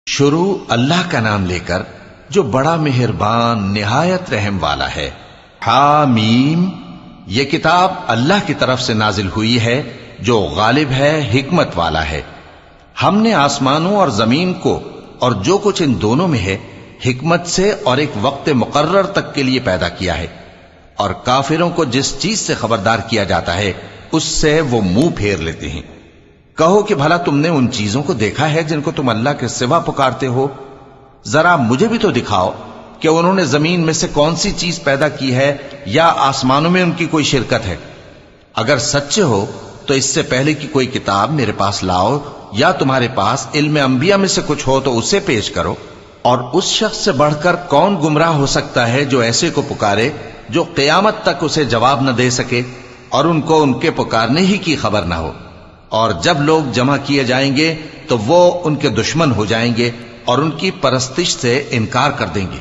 شروع اللہ کا نام لے کر جو بڑا مہربان نہایت رحم والا ہے۔ حامیم، یہ کتاب اللہ کی طرف سے نازل ہوئی ہے جو غالب ہے، حکمت والا ہے۔ ہم نے آسمانوں اور زمین کو اور جو کچھ ان دونوں میں ہے حکمت سے اور ایک وقت مقرر تک کے لیے پیدا کیا ہے، اور کافروں کو جس چیز سے خبردار کیا جاتا ہے اس سے وہ منہ پھیر لیتے ہیں۔ کہو کہ بھلا تم نے ان چیزوں کو دیکھا ہے جن کو تم اللہ کے سوا پکارتے ہو؟ ذرا مجھے بھی تو دکھاؤ کہ انہوں نے زمین میں سے کون سی چیز پیدا کی ہے یا آسمانوں میں ان کی کوئی شرکت ہے؟ اگر سچے ہو تو اس سے پہلے کی کوئی کتاب میرے پاس لاؤ، یا تمہارے پاس علم انبیاء میں سے کچھ ہو تو اسے پیش کرو۔ اور اس شخص سے بڑھ کر کون گمراہ ہو سکتا ہے جو ایسے کو پکارے جو قیامت تک اسے جواب نہ دے سکے اور ان کو ان کے پکارنے ہی کی خبر نہ ہو۔ اور جب لوگ جمع کیے جائیں گے تو وہ ان کے دشمن ہو جائیں گے اور ان کی پرستش سے انکار کر دیں گے۔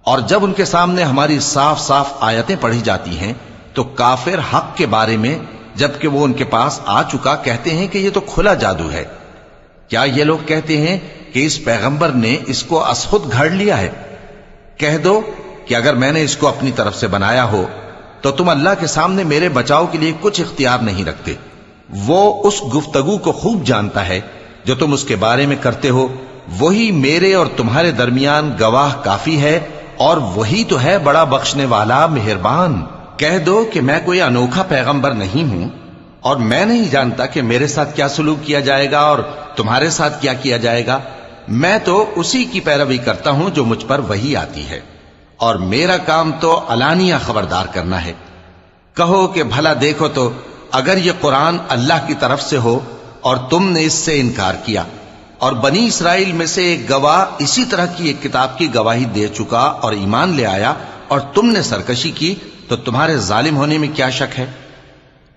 اور جب ان کے سامنے ہماری صاف صاف آیتیں پڑھی جاتی ہیں تو کافر حق کے بارے میں جبکہ وہ ان کے پاس آ چکا کہتے ہیں کہ یہ تو کھلا جادو ہے۔ کیا یہ لوگ کہتے ہیں کہ اس پیغمبر نے اس کو از خود گھڑ لیا ہے؟ کہہ دو کہ اگر میں نے اس کو اپنی طرف سے بنایا ہو تو تم اللہ کے سامنے میرے بچاؤ کے لیے کچھ اختیار نہیں رکھتے۔ وہ اس گفتگو کو خوب جانتا ہے جو تم اس کے بارے میں کرتے ہو، وہی میرے اور تمہارے درمیان گواہ کافی ہے، اور وہی تو ہے بڑا بخشنے والا مہربان۔ کہہ دو کہ میں کوئی انوکھا پیغمبر نہیں ہوں، اور میں نہیں جانتا کہ میرے ساتھ کیا سلوک کیا جائے گا اور تمہارے ساتھ کیا کیا جائے گا۔ میں تو اسی کی پیروی کرتا ہوں جو مجھ پر وحی آتی ہے، اور میرا کام تو علانیہ خبردار کرنا ہے۔ کہو کہ بھلا دیکھو تو اگر یہ قرآن اللہ کی طرف سے ہو اور تم نے اس سے انکار کیا، اور بنی اسرائیل میں سے ایک گواہ اسی طرح کی ایک کتاب کی گواہی دے چکا اور ایمان لے آیا، اور تم نے سرکشی کی، تو تمہارے ظالم ہونے میں کیا شک ہے؟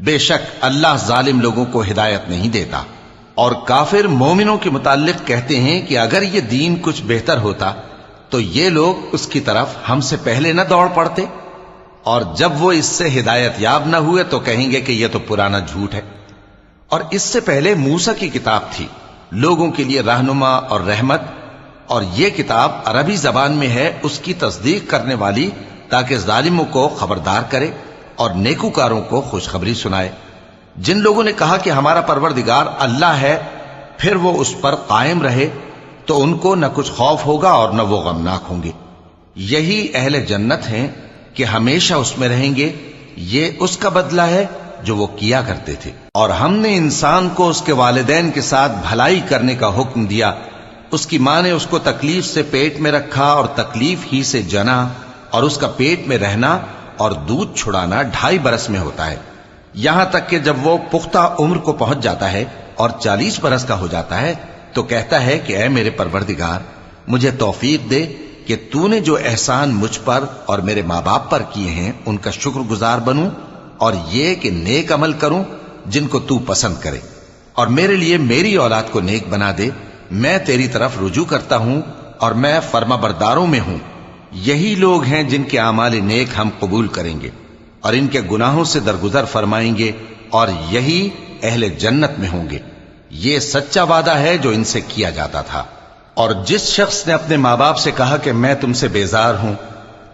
بے شک اللہ ظالم لوگوں کو ہدایت نہیں دیتا۔ اور کافر مومنوں کے متعلق کہتے ہیں کہ اگر یہ دین کچھ بہتر ہوتا تو یہ لوگ اس کی طرف ہم سے پہلے نہ دوڑ پڑتے، اور جب وہ اس سے ہدایت یاب نہ ہوئے تو کہیں گے کہ یہ تو پرانا جھوٹ ہے۔ اور اس سے پہلے موسیٰ کی کتاب تھی، لوگوں کے لیے رہنما اور رحمت، اور یہ کتاب عربی زبان میں ہے اس کی تصدیق کرنے والی، تاکہ ظالموں کو خبردار کرے اور نیکوکاروں کو خوشخبری سنائے۔ جن لوگوں نے کہا کہ ہمارا پروردگار اللہ ہے، پھر وہ اس پر قائم رہے تو ان کو نہ کچھ خوف ہوگا اور نہ وہ غمناک ہوں گے۔ یہی اہل جنت ہیں کہ ہمیشہ اس میں رہیں گے، یہ اس کا بدلہ ہے جو وہ کیا کرتے تھے۔ اور ہم نے انسان کو اس کے والدین کے ساتھ بھلائی کرنے کا حکم دیا۔ اس کی ماں نے اس کو تکلیف سے پیٹ میں رکھا اور تکلیف ہی سے جنا، اور اس کا پیٹ میں رہنا اور دودھ چھڑانا 2.5 برس میں ہوتا ہے، یہاں تک کہ جب وہ پختہ عمر کو پہنچ جاتا ہے اور 40 برس کا ہو جاتا ہے تو کہتا ہے کہ اے میرے پروردگار، مجھے توفیق دے کہ تو نے جو احسان مجھ پر اور میرے ماں باپ پر کیے ہیں ان کا شکر گزار بنوں، اور یہ کہ نیک عمل کروں جن کو تو پسند کرے، اور میرے لیے میری اولاد کو نیک بنا دے۔ میں تیری طرف رجوع کرتا ہوں اور میں فرما برداروں میں ہوں۔ یہی لوگ ہیں جن کے اعمال نیک ہم قبول کریں گے اور ان کے گناہوں سے درگزر فرمائیں گے، اور یہی اہل جنت میں ہوں گے۔ یہ سچا وعدہ ہے جو ان سے کیا جاتا تھا۔ اور جس شخص نے اپنے ماں باپ سے کہا کہ میں تم سے بیزار ہوں،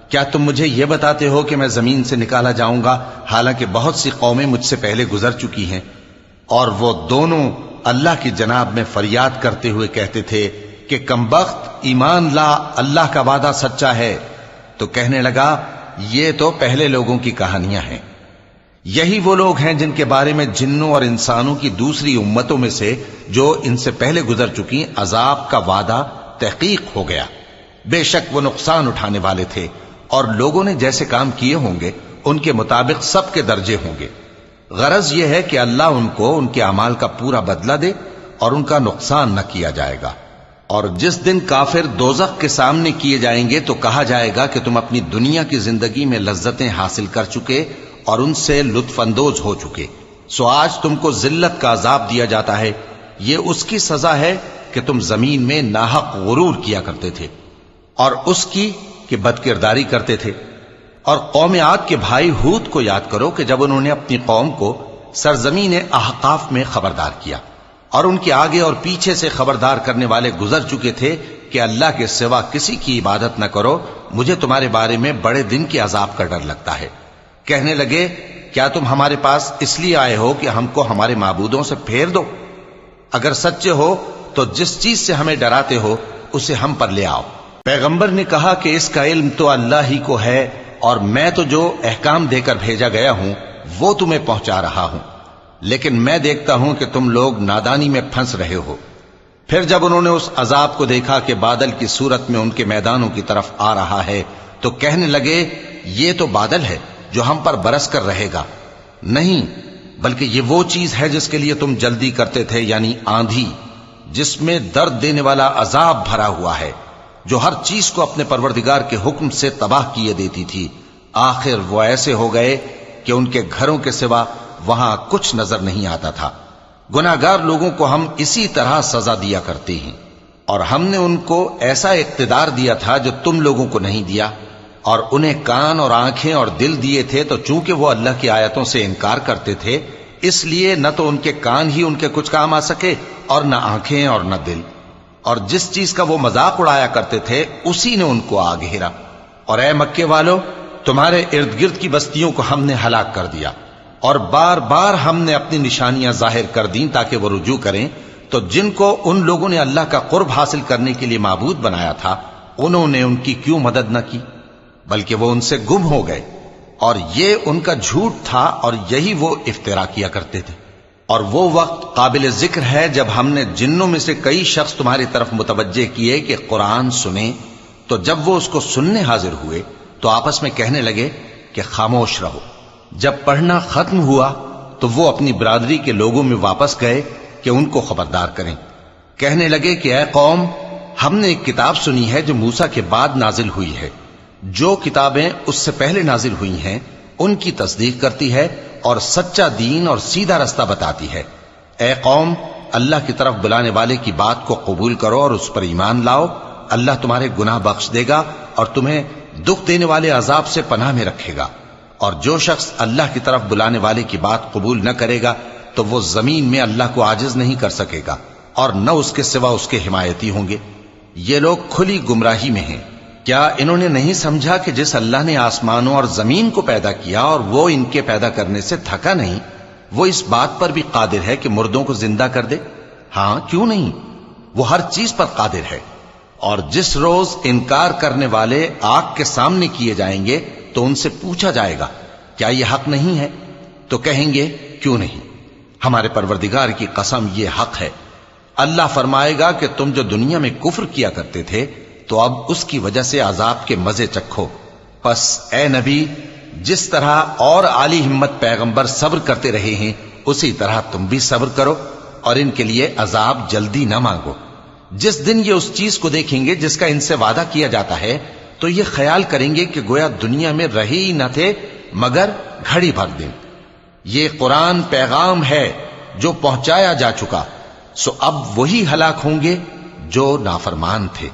کیا تم مجھے یہ بتاتے ہو کہ میں زمین سے نکالا جاؤں گا، حالانکہ بہت سی قومیں مجھ سے پہلے گزر چکی ہیں؟ اور وہ دونوں اللہ کی جناب میں فریاد کرتے ہوئے کہتے تھے کہ کمبخت، ایمان لا، اللہ کا وعدہ سچا ہے۔ تو کہنے لگا یہ تو پہلے لوگوں کی کہانیاں ہیں۔ یہی وہ لوگ ہیں جن کے بارے میں جنوں اور انسانوں کی دوسری امتوں میں سے جو ان سے پہلے گزر چکی عذاب کا وعدہ تحقیق ہو گیا۔ بے شک وہ نقصان اٹھانے والے تھے، اور لوگوں نے جیسے کام کیے ہوں گے ان کے مطابق سب کے درجے ہوں گے۔ غرض یہ ہے کہ اللہ ان کو ان کے اعمال کا پورا بدلہ دے اور ان کا نقصان نہ کیا جائے گا۔ اور جس دن کافر دوزخ کے سامنے کیے جائیں گے تو کہا جائے گا کہ تم اپنی دنیا کی زندگی میں لذتیں حاصل کر چکے اور ان سے لطف اندوز ہو چکے، سو آج تم کو ذلت کا عذاب دیا جاتا ہے۔ یہ اس کی سزا ہے کہ تم زمین میں ناحق غرور کیا کرتے تھے، اور اس کی کہ بد کرداری کرتے تھے۔ اور قوم عاد کے بھائی ہود کو یاد کرو کہ جب انہوں نے اپنی قوم کو سرزمین احقاف میں خبردار کیا اور ان کے آگے اور پیچھے سے خبردار کرنے والے گزر چکے تھے کہ اللہ کے سوا کسی کی عبادت نہ کرو، مجھے تمہارے بارے میں بڑے دن کے عذاب کا ڈر لگتا ہے۔ کہنے لگے کیا تم ہمارے پاس اس لیے آئے ہو کہ ہم کو ہمارے معبودوں سے پھیر دو؟ اگر سچے ہو تو جس چیز سے ہمیں ڈراتے ہو اسے ہم پر لے آؤ۔ پیغمبر نے کہا کہ اس کا علم تو اللہ ہی کو ہے، اور میں تو جو احکام دے کر بھیجا گیا ہوں وہ تمہیں پہنچا رہا ہوں، لیکن میں دیکھتا ہوں کہ تم لوگ نادانی میں پھنس رہے ہو۔ پھر جب انہوں نے اس عذاب کو دیکھا کہ بادل کی صورت میں ان کے میدانوں کی طرف آ رہا ہے تو کہنے لگے یہ تو بادل ہے جو ہم پر برس کر رہے گا، نہیں بلکہ یہ وہ چیز ہے جس کے لیے تم جلدی کرتے تھے، یعنی آندھی، جس میں درد دینے والا عذاب بھرا ہوا ہے، جو ہر چیز کو اپنے پروردگار کے حکم سے تباہ کیے دیتی تھی۔ آخر وہ ایسے ہو گئے کہ ان کے گھروں کے سوا وہاں کچھ نظر نہیں آتا تھا۔ گناہگار لوگوں کو ہم اسی طرح سزا دیا کرتے ہیں، اور ہم نے ان کو ایسا اقتدار دیا تھا جو تم لوگوں کو نہیں دیا، اور انہیں کان اور آنکھیں اور دل دیے تھے، تو چونکہ وہ اللہ کی آیتوں سے انکار کرتے تھے اس لیے نہ تو ان کے کان ہی ان کے کچھ کام آ سکے اور نہ آنکھیں اور نہ دل، اور جس چیز کا وہ مذاق اڑایا کرتے تھے اسی نے ان کو آ گھیرا۔ اور اے مکے والو، تمہارے ارد گرد کی بستیوں کو ہم نے ہلاک کر دیا، اور بار بار ہم نے اپنی نشانیاں ظاہر کر دیں تاکہ وہ رجوع کریں، تو جن کو ان لوگوں نے اللہ کا قرب حاصل کرنے کے لیے معبود بنایا تھا انہوں نے ان کی کیوں مدد نہ کی، بلکہ وہ ان سے گم ہو گئے، اور یہ ان کا جھوٹ تھا اور یہی وہ افترا کیا کرتے تھے۔ اور وہ وقت قابل ذکر ہے جب ہم نے جنوں میں سے کئی شخص تمہاری طرف متوجہ کیے کہ قرآن سنیں، تو جب وہ اس کو سننے حاضر ہوئے تو آپس میں کہنے لگے کہ خاموش رہو۔ جب پڑھنا ختم ہوا تو وہ اپنی برادری کے لوگوں میں واپس گئے کہ ان کو خبردار کریں۔ کہنے لگے کہ اے قوم، ہم نے ایک کتاب سنی ہے جو موسیٰ کے بعد نازل ہوئی ہے، جو کتابیں اس سے پہلے نازل ہوئی ہیں ان کی تصدیق کرتی ہے اور سچا دین اور سیدھا رستہ بتاتی ہے۔ اے قوم، اللہ کی طرف بلانے والے کی بات کو قبول کرو اور اس پر ایمان لاؤ، اللہ تمہارے گناہ بخش دے گا اور تمہیں دکھ دینے والے عذاب سے پناہ میں رکھے گا۔ اور جو شخص اللہ کی طرف بلانے والے کی بات قبول نہ کرے گا تو وہ زمین میں اللہ کو عاجز نہیں کر سکے گا، اور نہ اس کے سوا اس کے حمایتی ہوں گے۔ یہ لوگ کھلی گمراہی میں ہیں۔ کیا انہوں نے نہیں سمجھا کہ جس اللہ نے آسمانوں اور زمین کو پیدا کیا اور وہ ان کے پیدا کرنے سے تھکا نہیں، وہ اس بات پر بھی قادر ہے کہ مردوں کو زندہ کر دے؟ ہاں، کیوں نہیں، وہ ہر چیز پر قادر ہے۔ اور جس روز انکار کرنے والے آگ کے سامنے کیے جائیں گے تو ان سے پوچھا جائے گا کیا یہ حق نہیں ہے؟ تو کہیں گے کیوں نہیں، ہمارے پروردگار کی قسم یہ حق ہے۔ اللہ فرمائے گا کہ تم جو دنیا میں کفر کیا کرتے تھے تو اب اس کی وجہ سے عذاب کے مزے چکھو۔ پس اے نبی، جس طرح اور عالی ہمت پیغمبر صبر کرتے رہے ہیں اسی طرح تم بھی صبر کرو، اور ان کے لیے عذاب جلدی نہ مانگو۔ جس دن یہ اس چیز کو دیکھیں گے جس کا ان سے وعدہ کیا جاتا ہے تو یہ خیال کریں گے کہ گویا دنیا میں رہے ہی نہ تھے مگر گھڑی بھر دن۔ یہ قرآن پیغام ہے جو پہنچایا جا چکا، سو اب وہی ہلاک ہوں گے جو نافرمان تھے۔